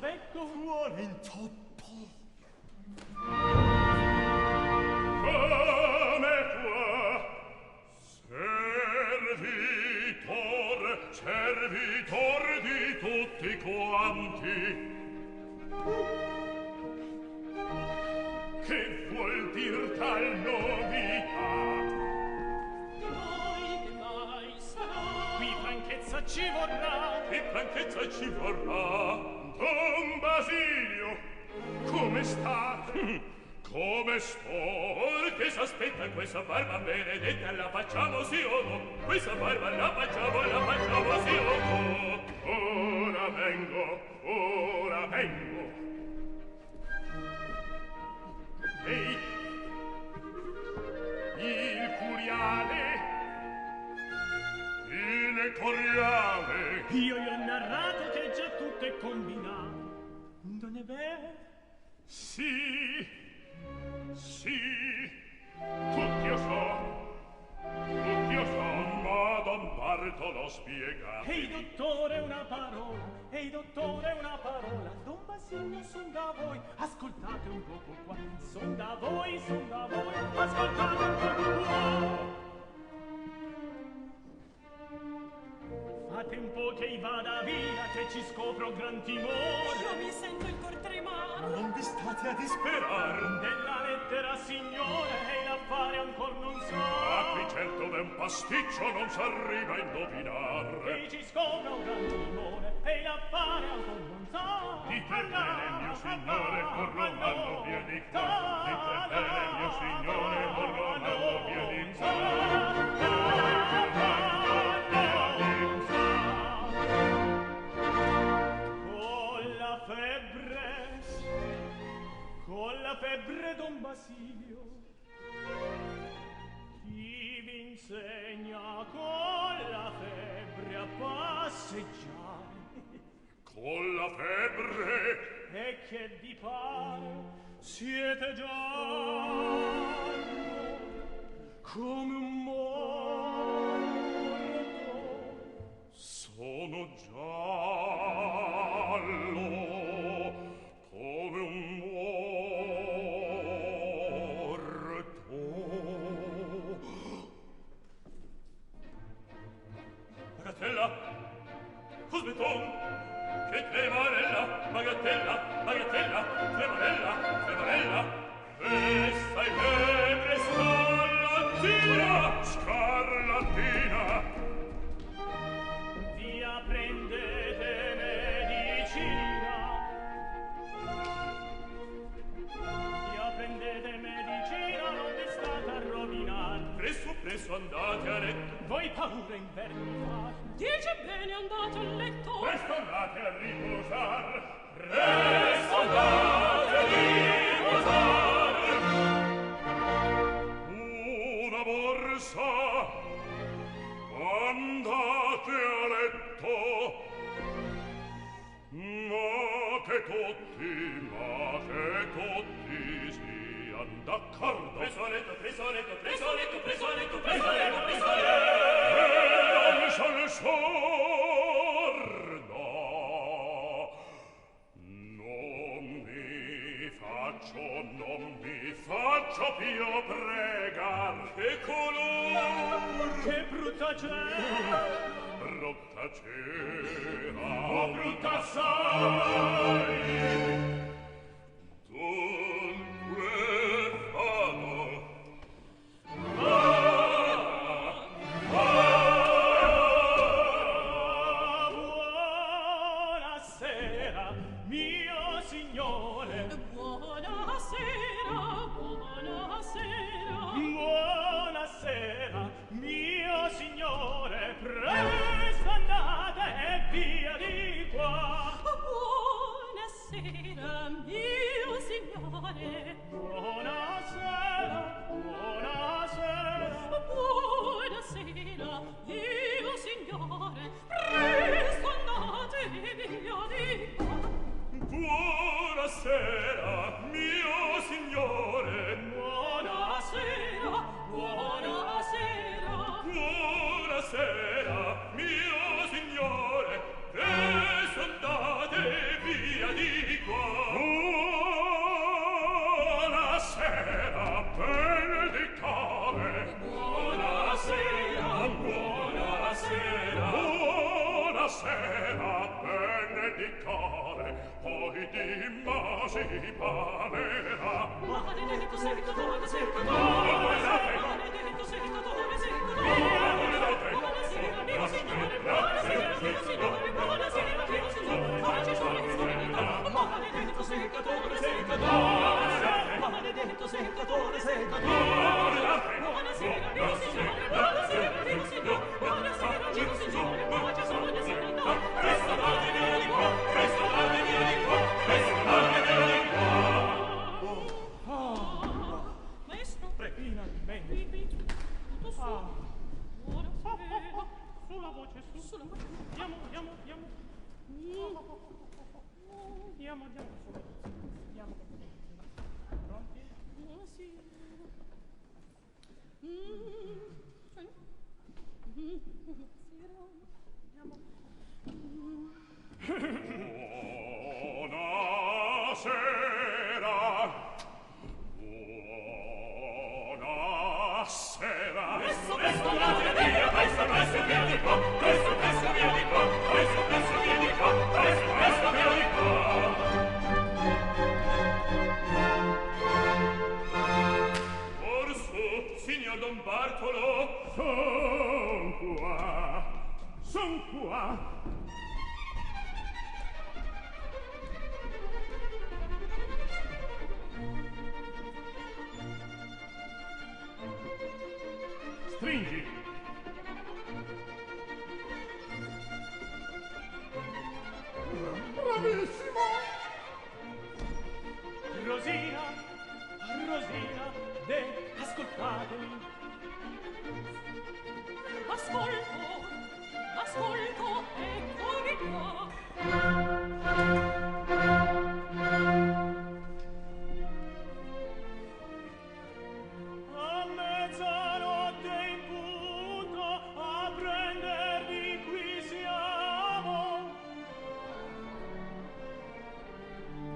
becco vuole intoppo. Come qua, servitor di tutti quanti. Che vuol dir tal novità? Noi che mai sarà? Qui franchezza ci vorrà. Qui franchezza ci vorrà. Don Basilio, come state? Come sto? Che s'aspetta questa barba benedetta? La facciamo sì o no? Questa barba la facciamo sì o no? Ora vengo. Ehi, il curiale, il coriale. Io gli ho narrato che già tutto è combinato. Non è vero? Sì, tutti io so, ma Don Bartolo spiega. Ehi dottore una parola, Don Basilio son da voi, ascoltate un poco qua, son da voi, ascoltate un poco qua. Fate un po' che vada via, che ci scopro gran timore. Io mi sento il cor tremare. Non vi state a disperar. Della lettera, signore, e l'affare ancor non so. Ma qui certo d'un pasticcio non s'arriva a indovinare. Che ci scopro gran timore, e l'affare ancor non so. Dite bene, mio signore, con Romano via di qua. Dite bene, mio signore, con Romano via di qua. Con la febbre, Don Basilio, chi vi insegna con la febbre a passeggiare? Con la febbre? E che vi pare? Siete giallo come un morto. Sono giallo come un morto. Bagatella, Cosmeton, che tremarella, Bagatella, tremarella, questa è febbre scarlattina. Via prendete medicina, non vi state a rovinar. Presso andate a letto. Voi paura inverni fate. Dice bene, andate a letto. Presto andate a riposar. Presto andate a riposar. Una borsa. Andate a letto. Ma che tutti sian d'accordo. Preso a letto. E non son sordo. Non mi faccio più pregar. Che color, che brutta cera, brutta cera, oh brutta sai. Dunque vado. Buonasera, mio signore. Buonasera, mio signore. Presto andate via di qua. Buonasera, mio signore. Buonasera. Buonasera, mio signore. Presto andate via di qua. Buonasera, mio signore. Buonasera. Buonasera, mio signore. Presto andate via di sera benedicare, poi di Masipanera. Maledetto seccatore, seccatore, maledetto seccatore, seccatore. Buonasera, mio signore, buonasera, mio signore, buonasera, mio signore. Oggi sono in serenità. Maledetto seccatore, seccatore, maledetto seccatore, seccatore. Buonasera, mio signore, buonasera, mio signore, buonasera, mio signore. Oggi sono in serenità. Presto datemi di qua, presto datemi di qua, presto datemi di qua. Maestro, Finalmente. tutto su. Ora si Sulla voce, su. sulla voce. Andiamo. Andiamo. Pronti? Buonasera. Presto, Presto andate via, presto via di qua, presto via di qua, presto via di qua, presto via di qua. Orsù, signor Don Bartolo. Son qua. Stringi. Bravissimo. Rosina, ascoltatemi. Ascolto, eccomi qua. A mezzanotte in punto a prendervi qui siamo.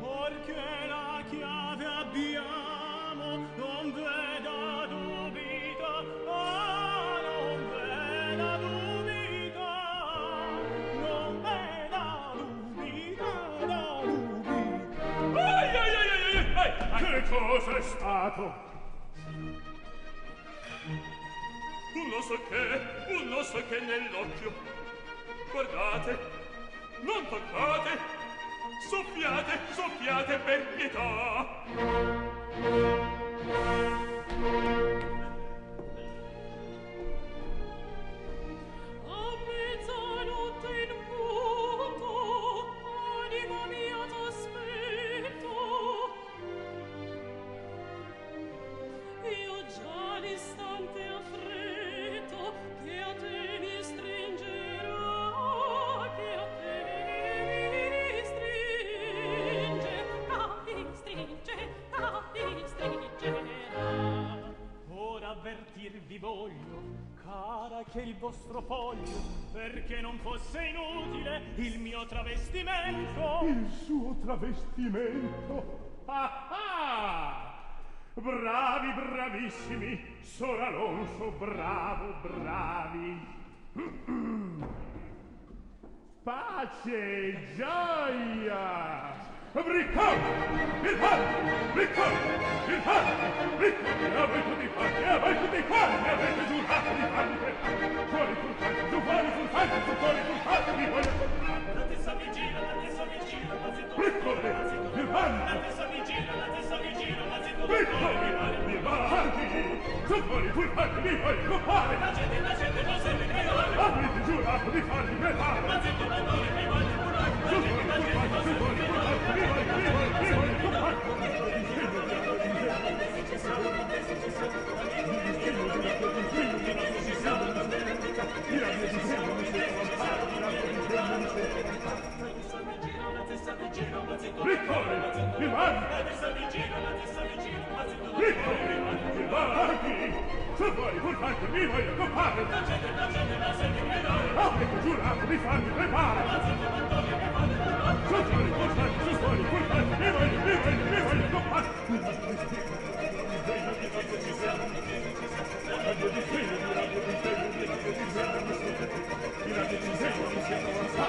Perché la chiave abbiamo, non veda dubita, non veda dubita, non veda dubita, da dubita. Che cosa è stato? Un non so che nell'occhio. Guardate, non toccate, soffiate per pietà. A mezzanotte in punto, anima mia t'aspetto. Io già l'istante affretto che a te mi stringerà, che a te mi stringerà. Ora avvertirvi voglio, cara, che il vostro foglio, perché non fosse inutile il mio travestimento. Il suo travestimento. Ah! Bravi, bravissimi. Sor Alonso, bravi. Pace, gioia. Briccone, il pan, a voi tutti quanti, avete giurato di farmi credere. Fuori furfante, su fuori furfante, mi voglio comprare. La testa mi gira, ma zitto. Briccone, il pan, La testa mi gira, ma zitto. briccone, mi avanti. Su fuori furfante, mi voglio comprare. La gente non se ne crede. Avete giurato di farmi credere. Ma zitto, bandone, mi voglio curare. Su fuori furfante, mi voglio comprare. Briccone, mi manca. Briccone, mi manchi. Se vuoi furfante mi voglio comprare. Avete giurato di farmi crepare. Se vuoi furfante mi voglio comprare. La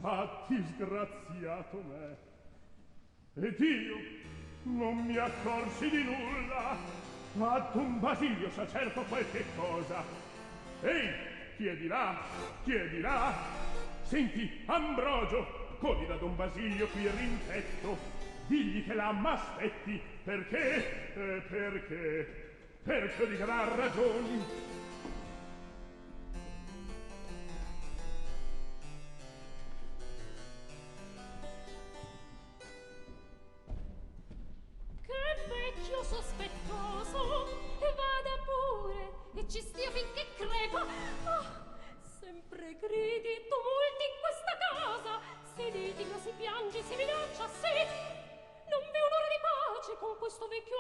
infatti sgraziato me. Ed io non mi accorsi di nulla. Ma Don Basilio sa certo qualche cosa. Ehi, chiedi là, chiedi là. Senti, Ambrogio, corri da Don Basilio qui rimpetto. Digli che là m'aspetti, perché, perché ho di gran ragioni. Che vecchio sospettoso, e vada pure, e ci stia finché crepa. Sempre gridi, tumulti in questa casa, si litiga, si piange, si minaccia, sì. Non v'è un'ora di pace con questo vecchio